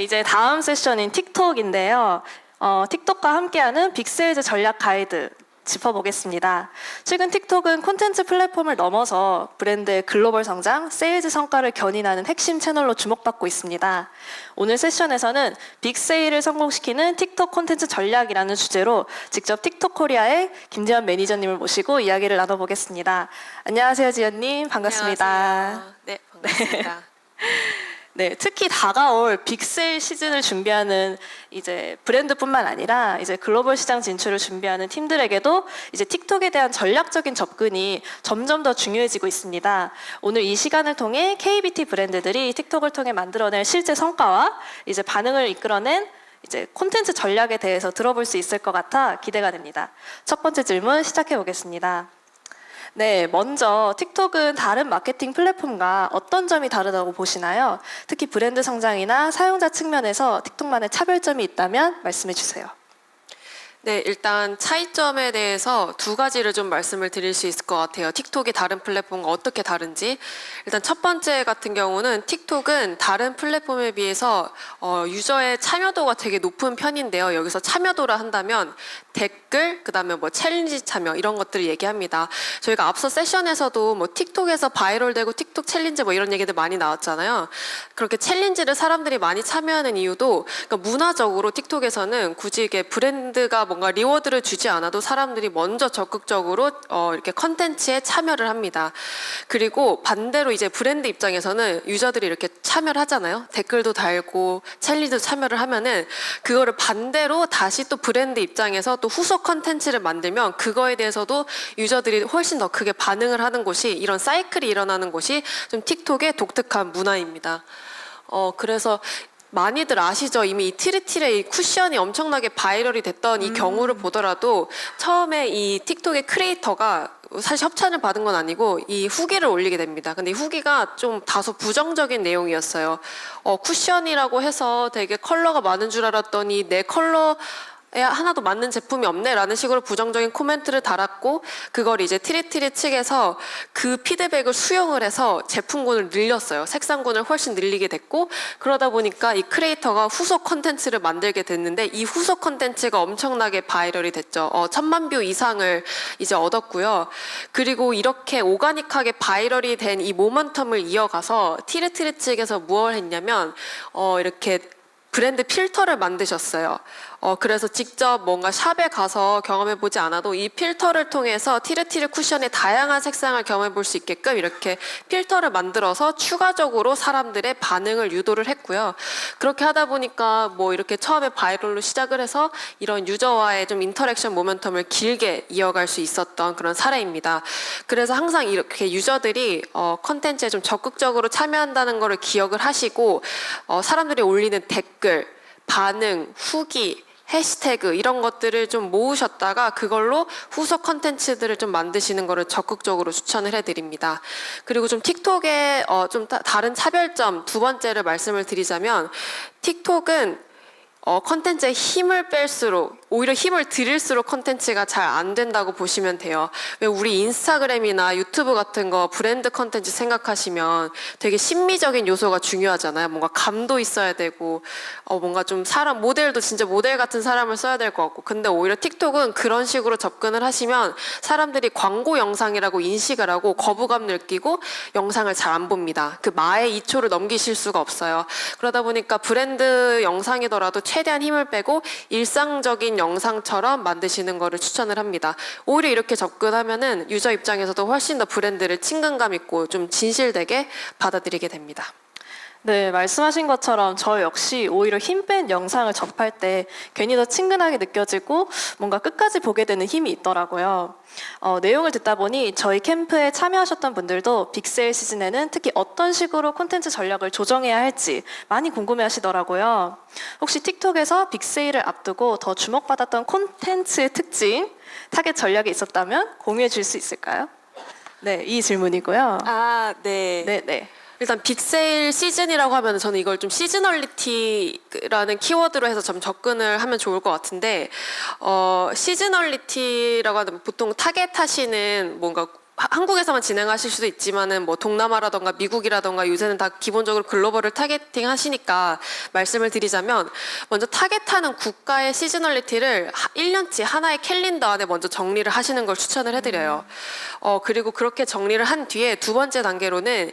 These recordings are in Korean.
이제 다음 세션인 틱톡인데요. 틱톡과 함께하는 빅세일즈 전략 가이드 짚어보겠습니다. 최근 틱톡은 콘텐츠 플랫폼을 넘어서 브랜드의 글로벌 성장, 세일즈 성과를 견인하는 핵심 채널로 주목받고 있습니다. 오늘 세션에서는 빅세일을 성공시키는 틱톡 콘텐츠 전략이라는 주제로 직접 틱톡 코리아의 김지연 매니저님을 모시고 이야기를 나눠보겠습니다. 안녕하세요, 지연님. 반갑습니다. 안녕하세요. 네, 반갑습니다. 네, 특히 다가올 빅세일 시즌을 준비하는 이제 브랜드뿐만 아니라 이제 글로벌 시장 진출을 준비하는 팀들에게도 이제 틱톡에 대한 전략적인 접근이 점점 더 중요해지고 있습니다. 오늘 이 시간을 통해 KBT 브랜드들이 틱톡을 통해 만들어낼 실제 성과와 이제 반응을 이끌어낸 이제 콘텐츠 전략에 대해서 들어볼 수 있을 것 같아 기대가 됩니다. 첫 번째 질문 시작해 보겠습니다. 네, 먼저 틱톡은 다른 마케팅 플랫폼과 어떤 점이 다르다고 보시나요? 특히 브랜드 성장이나 사용자 측면에서 틱톡만의 차별점이 있다면 말씀해 주세요. 네, 일단 차이점에 대해서 두 가지를 좀 말씀을 드릴 수 있을 것 같아요. 틱톡이 다른 플랫폼과 어떻게 다른지. 일단 첫 번째 같은 경우는 틱톡은 다른 플랫폼에 비해서 유저의 참여도가 되게 높은 편인데요. 여기서 참여도라 한다면 댓글, 그다음에 뭐 챌린지 참여 이런 것들을 얘기합니다. 저희가 앞서 세션에서도 뭐 틱톡에서 바이럴되고 틱톡 챌린지 뭐 이런 얘기들 많이 나왔잖아요. 그렇게 챌린지를 사람들이 많이 참여하는 이유도 그러니까 문화적으로 틱톡에서는 굳이 이게 브랜드가 뭔가 리워드를 주지 않아도 사람들이 먼저 적극적으로 이렇게 컨텐츠에 참여를 합니다. 그리고 반대로 이제 브랜드 입장에서는 유저들이 이렇게 참여를 하잖아요. 댓글도 달고 챌린지도 참여를 하면은 그거를 반대로 다시 또 브랜드 입장에서 또 후속 컨텐츠를 만들면 그거에 대해서도 유저들이 훨씬 더 크게 반응을 하는 곳이 이런 사이클이 일어나는 곳이 좀 틱톡의 독특한 문화입니다. 그래서 많이들 아시죠? 이미 이 티르티레 이 쿠션이 엄청나게 바이럴이 됐던 이 경우를 보더라도 처음에 이 틱톡의 크리에이터가 사실 협찬을 받은 건 아니고 이 후기를 올리게 됩니다. 근데 이 후기가 좀 다소 부정적인 내용이었어요. 쿠션이라고 해서 되게 컬러가 많은 줄 알았더니 내 컬러 하나도 맞는 제품이 없네 라는 식으로 부정적인 코멘트를 달았고 그걸 이제 티리티리 측에서 그 피드백을 수용을 해서 제품군을 늘렸어요. 색상군을 훨씬 늘리게 됐고 그러다 보니까 이 크리에이터가 후속 컨텐츠를 만들게 됐는데 이 후속 컨텐츠가 엄청나게 바이럴이 됐죠. 1000만 뷰 이상을 이제 얻었고요. 그리고 이렇게 오가닉하게 바이럴이 된 이 모멘텀을 이어가서 티리티리 측에서 무엇을 했냐면 이렇게 브랜드 필터를 만드셨어요. 그래서 직접 뭔가 샵에 가서 경험해보지 않아도 이 필터를 통해서 티르티르 쿠션의 다양한 색상을 경험해볼 수 있게끔 이렇게 필터를 만들어서 추가적으로 사람들의 반응을 유도를 했고요. 그렇게 하다 보니까 뭐 이렇게 처음에 바이럴로 시작을 해서 이런 유저와의 좀 인터랙션 모멘텀을 길게 이어갈 수 있었던 그런 사례입니다. 그래서 항상 이렇게 유저들이 컨텐츠에 좀 적극적으로 참여한다는 것을 기억을 하시고 사람들이 올리는 댓글, 반응, 후기, 해시태그 이런 것들을 좀 모으셨다가 그걸로 후속 컨텐츠들을 좀 만드시는 거를 적극적으로 추천을 해드립니다. 그리고 좀 틱톡의 좀 다른 차별점 두 번째를 말씀을 드리자면 틱톡은 컨텐츠에 힘을 뺄수록 오히려 힘을 들일수록 컨텐츠가 잘 안 된다고 보시면 돼요. 왜 우리 인스타그램이나 유튜브 같은 거 브랜드 컨텐츠 생각하시면 되게 심미적인 요소가 중요하잖아요. 뭔가 감도 있어야 되고 뭔가 좀 사람 모델도 진짜 모델 같은 사람을 써야 될 것 같고 근데 오히려 틱톡은 그런 식으로 접근을 하시면 사람들이 광고 영상이라고 인식을 하고 거부감 느끼고 영상을 잘 안 봅니다. 그 마의 2초를 넘기실 수가 없어요. 그러다 보니까 브랜드 영상이더라도 최대한 힘을 빼고 일상적인 영상처럼 만드시는 거를 추천을 합니다. 오히려 이렇게 접근하면은 유저 입장에서도 훨씬 더 브랜드를 친근감 있고 좀 진실되게 받아들이게 됩니다. 네, 말씀하신 것처럼 저 역시 오히려 힘 뺀 영상을 접할 때 괜히 더 친근하게 느껴지고 뭔가 끝까지 보게 되는 힘이 있더라고요. 내용을 듣다 보니 저희 캠프에 참여하셨던 분들도 빅세일 시즌에는 특히 어떤 식으로 콘텐츠 전략을 조정해야 할지 많이 궁금해하시더라고요. 혹시 틱톡에서 빅세일을 앞두고 더 주목받았던 콘텐츠의 특징, 타겟 전략이 있었다면 공유해 줄 수 있을까요? 네, 이 질문이고요. 네. 네. 일단 빅세일 시즌이라고 하면 저는 이걸 좀 시즈널리티라는 키워드로 해서 좀 접근을 하면 좋을 것 같은데 시즈널리티라고 하면 보통 타겟하시는 뭔가 한국에서만 진행하실 수도 있지만은 뭐 동남아라던가 미국이라던가 요새는 다 기본적으로 글로벌을 타겟팅 하시니까 말씀을 드리자면 먼저 타겟하는 국가의 시즈널리티를 1년치 하나의 캘린더 안에 먼저 정리를 하시는 걸 추천을 해드려요. 그리고 그렇게 정리를 한 뒤에 두 번째 단계로는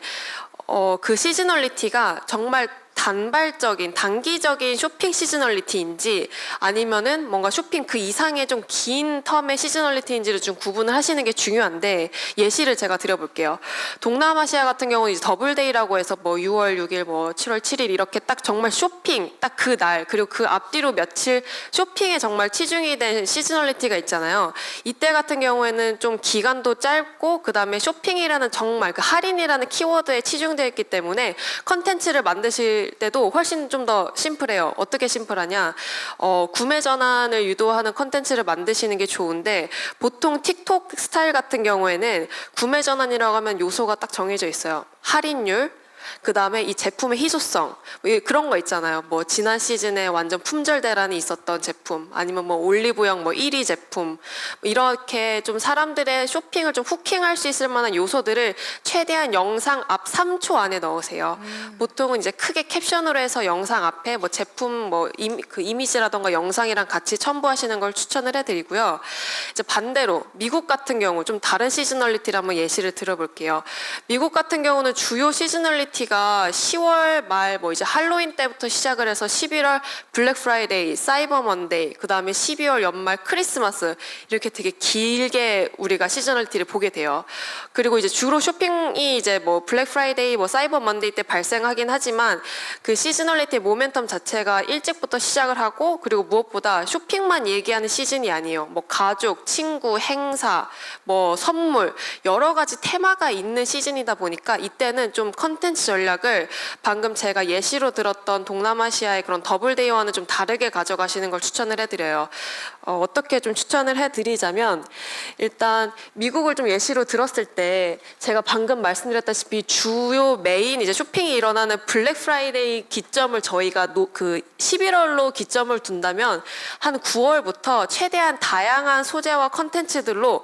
그 시즈널리티가 정말 단발적인 단기적인 쇼핑 시즈널리티인지 아니면은 뭔가 쇼핑 그 이상의 좀 긴 텀의 시즈널리티인지를 좀 구분을 하시는 게 중요한데 예시를 제가 드려볼게요. 동남아시아 같은 경우는 이제 더블데이라고 해서 뭐 6월 6일 뭐 7월 7일 이렇게 딱 정말 쇼핑 딱 그 날 그리고 그 앞뒤로 며칠 쇼핑에 정말 치중이 된 시즈널리티가 있잖아요. 이때 같은 경우에는 좀 기간도 짧고 그 다음에 쇼핑이라는 정말 그 할인이라는 키워드에 치중되어 있기 때문에 컨텐츠를 만드실 때도 훨씬 좀 더 심플해요. 어떻게 심플하냐? 구매 전환을 유도하는 컨텐츠를 만드시는 게 좋은데 보통 틱톡 스타일 같은 경우에는 구매 전환이라고 하면 요소가 딱 정해져 있어요. 할인율, 그 다음에 이 제품의 희소성 그런 거 있잖아요. 뭐 지난 시즌에 완전 품절 대란이 있었던 제품 아니면 뭐 올리브영 뭐 1위 제품 이렇게 좀 사람들의 쇼핑을 좀 후킹할 수 있을 만한 요소들을 최대한 영상 앞 3초 안에 넣으세요. 보통은 이제 크게 캡션으로 해서 영상 앞에 뭐 제품 뭐 그 이미지라던가 영상이랑 같이 첨부하시는 걸 추천을 해드리고요. 이제 반대로 미국 같은 경우 좀 다른 시즈널리티를 한번 예시를 들어볼게요. 미국 같은 경우는 주요 시즈널리티가 10월 말 뭐 이제 할로윈 때부터 시작을 해서 11월 블랙 프라이데이, 사이버 먼데이, 그 다음에 12월 연말 크리스마스 이렇게 되게 길게 우리가 시즈널리티를 보게 돼요. 그리고 이제 주로 쇼핑이 이제 뭐 블랙 프라이데이, 뭐 사이버 먼데이 때 발생하긴 하지만 그 시즈널리티의 모멘텀 자체가 일찍부터 시작을 하고 그리고 무엇보다 쇼핑만 얘기하는 시즌이 아니에요. 뭐 가족, 친구, 행사, 뭐 선물 여러 가지 테마가 있는 시즌이다 보니까 이때는 좀 컨텐츠 전략을 방금 제가 예시로 들었던 동남아시아의 그런 더블데이와는 좀 다르게 가져가시는 걸 추천을 해드려요. 어떻게 좀 추천을 해드리자면 일단 미국을 좀 예시로 들었을 때 제가 방금 말씀드렸다시피 주요 메인 이제 쇼핑이 일어나는 블랙 프라이데이 기점을 저희가 그 11월로 기점을 둔다면 한 9월부터 최대한 다양한 소재와 컨텐츠들로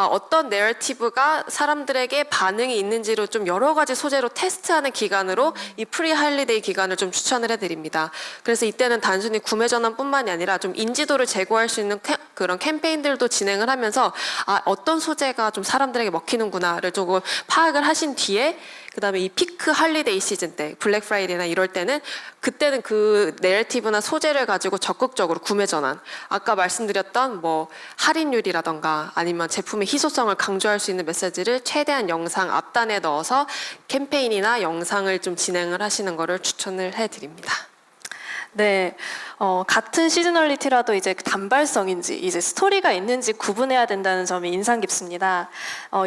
어떤 내러티브가 사람들에게 반응이 있는지로 좀 여러 가지 소재로 테스트하는 기간으로 이 프리 할리데이 기간을 좀 추천을 해드립니다. 그래서 이때는 단순히 구매 전환뿐만이 아니라 좀 인지도를 제고할 수 있는 그런 캠페인들도 진행을 하면서 어떤 소재가 좀 사람들에게 먹히는구나를 조금 파악을 하신 뒤에 그다음에 이 피크 할리데이 시즌 때 블랙 프라이데이나 이럴 때는 그때는 그 내러티브나 소재를 가지고 적극적으로 구매 전환 아까 말씀드렸던 뭐 할인율이라던가 아니면 제품의 희소성을 강조할 수 있는 메시지를 최대한 영상 앞단에 넣어서 캠페인이나 영상을 좀 진행을 하시는 거를 추천을 해드립니다. 네, 같은 시즈널리티라도 이제 단발성인지 이제 스토리가 있는지 구분해야 된다는 점이 인상 깊습니다.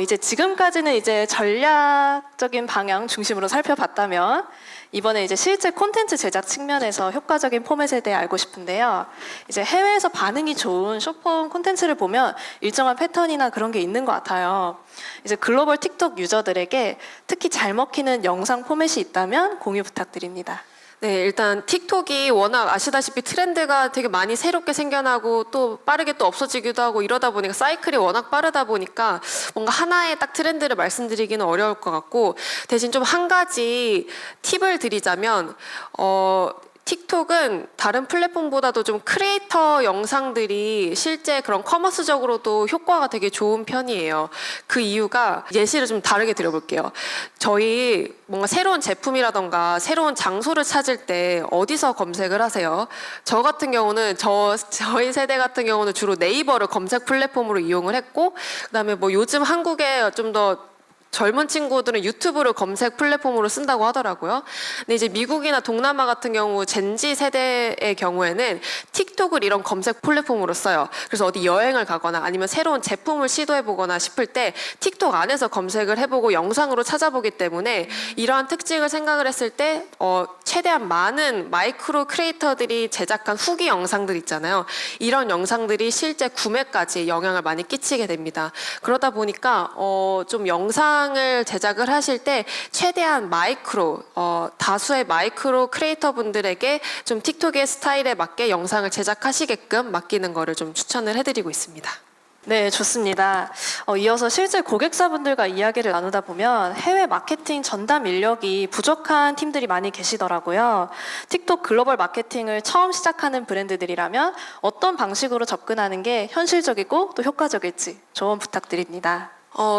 이제 지금까지는 이제 전략적인 방향 중심으로 살펴봤다면 이번에 이제 실제 콘텐츠 제작 측면에서 효과적인 포맷에 대해 알고 싶은데요. 이제 해외에서 반응이 좋은 숏폼 콘텐츠를 보면 일정한 패턴이나 그런 게 있는 것 같아요. 이제 글로벌 틱톡 유저들에게 특히 잘 먹히는 영상 포맷이 있다면 공유 부탁드립니다. 네, 일단 틱톡이 워낙 아시다시피 트렌드가 되게 많이 새롭게 생겨나고 또 빠르게 또 없어지기도 하고 이러다 보니까 사이클이 워낙 빠르다 보니까 뭔가 하나의 딱 트렌드를 말씀드리기는 어려울 것 같고 대신 좀 한 가지 팁을 드리자면 틱톡은 다른 플랫폼보다도 좀 크리에이터 영상들이 실제 그런 커머스적으로도 효과가 되게 좋은 편이에요. 그 이유가 예시를 좀 다르게 드려볼게요. 저희 뭔가 새로운 제품이라던가 새로운 장소를 찾을 때 어디서 검색을 하세요? 저 같은 경우는 저희 세대 같은 경우는 주로 네이버를 검색 플랫폼으로 이용을 했고 그다음에 뭐 요즘 한국에 좀 더 젊은 친구들은 유튜브를 검색 플랫폼으로 쓴다고 하더라고요. 근데 이제 미국이나 동남아 같은 경우 젠지 세대의 경우에는 틱톡을 이런 검색 플랫폼으로 써요. 그래서 어디 여행을 가거나 아니면 새로운 제품을 시도해보거나 싶을 때 틱톡 안에서 검색을 해보고 영상으로 찾아보기 때문에 이러한 특징을 생각을 했을 때 최대한 많은 마이크로 크리에이터들이 제작한 후기 영상들 있잖아요. 이런 영상들이 실제 구매까지 영향을 많이 끼치게 됩니다. 그러다 보니까 좀 영상을 제작을 하실 때 최대한 마이크로 다수의 마이크로 크리에이터 분들에게 좀 틱톡의 스타일에 맞게 영상을 제작하시게끔 맡기는 거를 좀 추천을 해드리고 있습니다. 네, 좋습니다. 이어서 실제 고객사분들과 이야기를 나누다 보면 해외 마케팅 전담 인력이 부족한 팀들이 많이 계시더라고요. 틱톡 글로벌 마케팅을 처음 시작하는 브랜드들이라면 어떤 방식으로 접근하는 게 현실적이고 또 효과적일지 조언 부탁드립니다.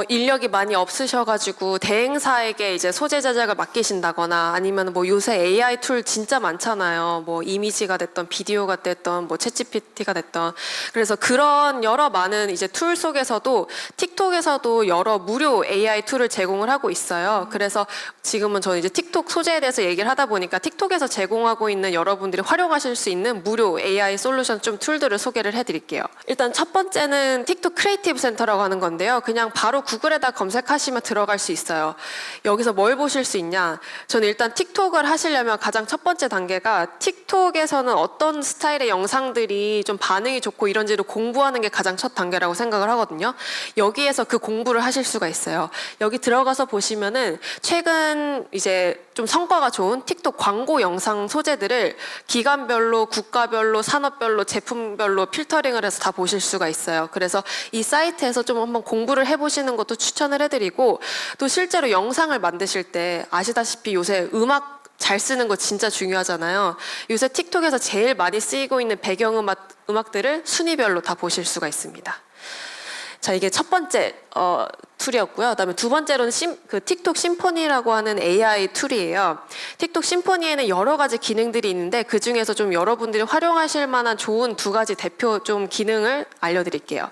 인력이 많이 없으셔가지고 대행사에게 이제 소재 제작을 맡기신다거나 아니면 뭐 요새 AI 툴 진짜 많잖아요. 뭐 이미지가 됐던 비디오가 됐던 뭐 챗GPT가 됐던 그래서 그런 여러 많은 이제 툴 속에서도 틱톡에서도 여러 무료 AI 툴을 제공을 하고 있어요. 그래서 지금은 저는 이제 틱톡 소재에 대해서 얘기를 하다 보니까 틱톡에서 제공하고 있는 여러분들이 활용하실 수 있는 무료 AI 솔루션 좀 툴들을 소개를 해드릴게요. 일단 첫 번째는 틱톡 크리에이티브 센터라고 하는 건데요. 그냥 바로 구글에다 검색하시면 들어갈 수 있어요. 여기서 뭘 보실 수 있냐? 저는 일단 틱톡을 하시려면 가장 첫 번째 단계가 틱톡에서는 어떤 스타일의 영상들이 좀 반응이 좋고 이런지를 공부하는 게 가장 첫 단계라고 생각을 하거든요. 여기에서 그 공부를 하실 수가 있어요. 여기 들어가서 보시면은 최근 이제 좀 성과가 좋은 틱톡 광고 영상 소재들을 기관별로, 국가별로, 산업별로, 제품별로 필터링을 해서 다 보실 수가 있어요. 그래서 이 사이트에서 좀 한번 공부를 해보시는 것도 추천을 해드리고 또 실제로 영상을 만드실 때 아시다시피 요새 음악 잘 쓰는 거 진짜 중요하잖아요. 요새 틱톡에서 제일 많이 쓰이고 있는 배경음악들을 순위별로 다 보실 수가 있습니다. 자, 이게 첫 번째 툴이었고요. 그다음에 두 번째로는 그 틱톡 심포니라고 하는 AI 툴이에요. 틱톡 심포니에는 여러 가지 기능들이 있는데 그 중에서 좀 여러분들이 활용하실 만한 좋은 두 가지 대표 좀 기능을 알려드릴게요.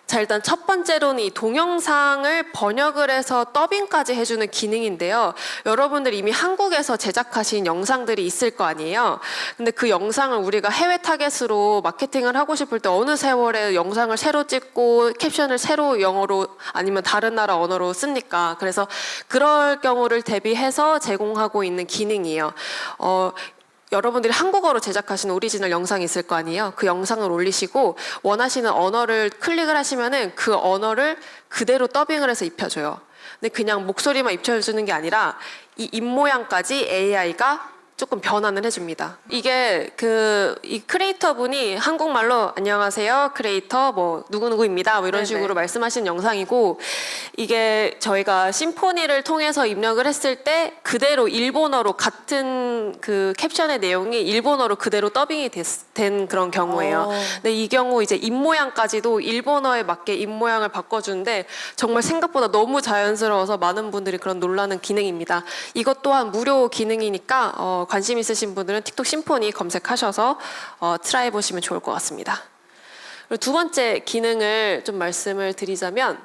자, 일단 첫 번째로는 이 동영상을 번역을 해서 더빙까지 해주는 기능인데요. 여러분들 이미 한국에서 제작하신 영상들이 있을 거 아니에요. 근데 그 영상을 우리가 해외 타겟으로 마케팅을 하고 싶을 때 어느 세월에 영상을 새로 찍고 캡션을 새로 영어로 아니면 다른 나라 언어로 씁니까? 그래서 그럴 경우를 대비해서 제공하고 있는 기능이에요. 여러분들이 한국어로 제작하신 오리지널 영상이 있을 거 아니에요. 그 영상을 올리시고 원하시는 언어를 클릭을 하시면은 그 언어를 그대로 더빙을 해서 입혀줘요. 근데 그냥 목소리만 입혀주는 게 아니라 이 입모양까지 AI가 조금 변환을 해줍니다. 이게 이 크리에이터 분이 한국말로 안녕하세요 크리에이터 뭐 누구누구입니다 뭐 이런 네네. 식으로 말씀하신 영상이고 이게 저희가 심포니를 통해서 입력을 했을 때 그대로 일본어로 같은 그 캡션의 내용이 일본어로 그대로 더빙이 된 그런 경우예요. 근데 이 경우 이제 입모양까지도 일본어에 맞게 입모양을 바꿔주는데 정말 생각보다 너무 자연스러워서 많은 분들이 그런 놀라는 기능입니다. 이것 또한 무료 기능이니까 관심 있으신 분들은 틱톡 심포니 검색하셔서 트라이 보시면 좋을 것 같습니다. 그리고 두 번째 기능을 좀 말씀을 드리자면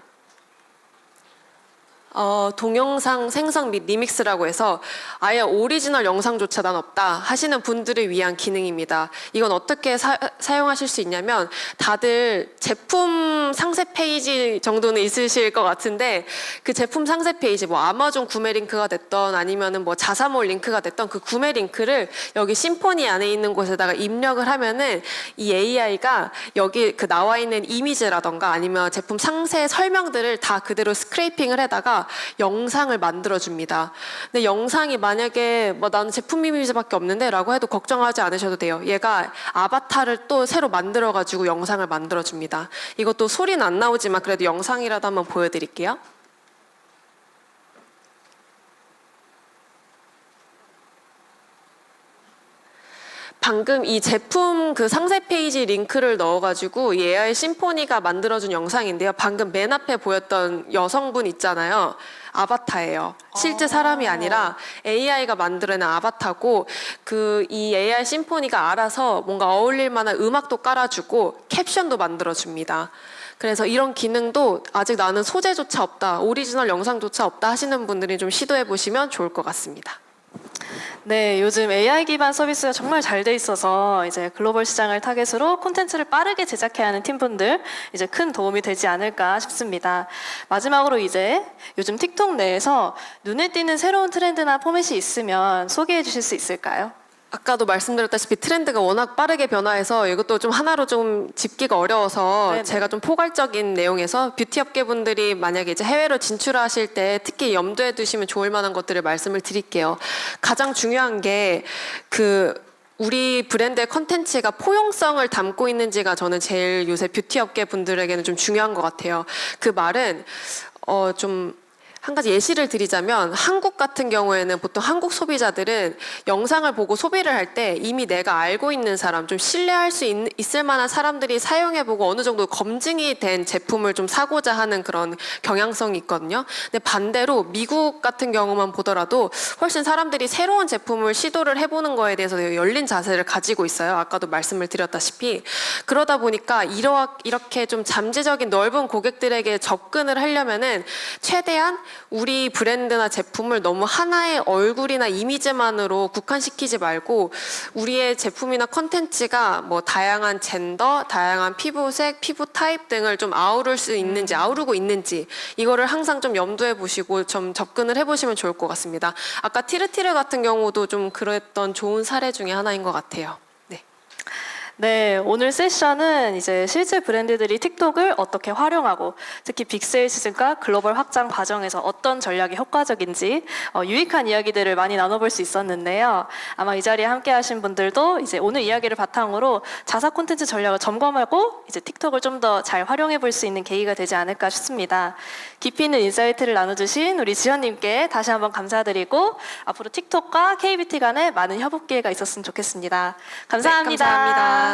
동영상 생성 및 리믹스라고 해서 아예 오리지널 영상조차 난 없다 하시는 분들을 위한 기능입니다. 이건 어떻게 사용하실 수 있냐면 다들 제품 상세 페이지 정도는 있으실 것 같은데 그 제품 상세 페이지 뭐 아마존 구매 링크가 됐던 아니면은 뭐 자사몰 링크가 됐던 그 구매 링크를 여기 심포니 안에 있는 곳에다가 입력을 하면은 이 AI가 여기 그 나와 있는 이미지라던가 아니면 제품 상세 설명들을 다 그대로 스크래핑을 해다가 영상을 만들어줍니다. 근데 영상이 만약에 뭐 나는 제품 이미지밖에 없는데 라고 해도 걱정하지 않으셔도 돼요. 얘가 아바타를 또 새로 만들어가지고 영상을 만들어줍니다. 이것도 소리는 안 나오지만 그래도 영상이라도 한번 보여드릴게요. 방금 이 제품 그 상세 페이지 링크를 넣어가지고 이 AI 심포니가 만들어준 영상인데요. 방금 맨 앞에 보였던 여성분 있잖아요. 아바타예요. 실제 사람이 아니라 AI가 만들어낸 아바타고 이 AI 심포니가 알아서 뭔가 어울릴 만한 음악도 깔아주고 캡션도 만들어줍니다. 그래서 이런 기능도 아직 나는 소재조차 없다, 오리지널 영상조차 없다 하시는 분들이 좀 시도해보시면 좋을 것 같습니다. 네, 요즘 AI 기반 서비스가 정말 잘 돼 있어서 이제 글로벌 시장을 타겟으로 콘텐츠를 빠르게 제작해야 하는 팀분들 이제 큰 도움이 되지 않을까 싶습니다. 마지막으로 이제 요즘 틱톡 내에서 눈에 띄는 새로운 트렌드나 포맷이 있으면 소개해 주실 수 있을까요? 아까도 말씀드렸다시피 트렌드가 워낙 빠르게 변화해서 이것도 좀 하나로 좀 짚기가 어려워서 네네. 제가 좀 포괄적인 내용에서 뷰티 업계 분들이 만약에 이제 해외로 진출하실 때 특히 염두에 두시면 좋을 만한 것들을 말씀을 드릴게요. 가장 중요한 게 우리 브랜드의 컨텐츠가 포용성을 담고 있는지가 저는 제일 요새 뷰티 업계 분들에게는 좀 중요한 것 같아요. 그 말은 좀 한 가지 예시를 드리자면 한국 같은 경우에는 보통 한국 소비자들은 영상을 보고 소비를 할 때 이미 내가 알고 있는 사람, 좀 신뢰할 수 있을 만한 사람들이 사용해보고 어느 정도 검증이 된 제품을 좀 사고자 하는 그런 경향성이 있거든요. 근데 반대로 미국 같은 경우만 보더라도 훨씬 사람들이 새로운 제품을 시도를 해보는 거에 대해서 되게 열린 자세를 가지고 있어요. 아까도 말씀을 드렸다시피. 그러다 보니까 이렇게 좀 잠재적인 넓은 고객들에게 접근을 하려면은 최대한 우리 브랜드나 제품을 너무 하나의 얼굴이나 이미지만으로 국한시키지 말고 우리의 제품이나 컨텐츠가 뭐 다양한 젠더, 다양한 피부색, 피부 타입 등을 좀 아우르고 있는지 이거를 항상 좀 염두에 보시고 좀 접근을 해보시면 좋을 것 같습니다. 아까 티르티르 같은 경우도 좀 그랬던 좋은 사례 중에 하나인 것 같아요. 네. 네, 오늘 세션은 이제 실제 브랜드들이 틱톡을 어떻게 활용하고 특히 빅세일 시즌과 글로벌 확장 과정에서 어떤 전략이 효과적인지 유익한 이야기들을 많이 나눠볼 수 있었는데요. 아마 이 자리에 함께 하신 분들도 이제 오늘 이야기를 바탕으로 자사 콘텐츠 전략을 점검하고 이제 틱톡을 좀 더 잘 활용해 볼 수 있는 계기가 되지 않을까 싶습니다. 깊이 있는 인사이트를 나눠주신 우리 지연님께 다시 한번 감사드리고 앞으로 틱톡과 KBT 간에 많은 협업 기회가 있었으면 좋겠습니다. 감사합니다. 네, 감사합니다.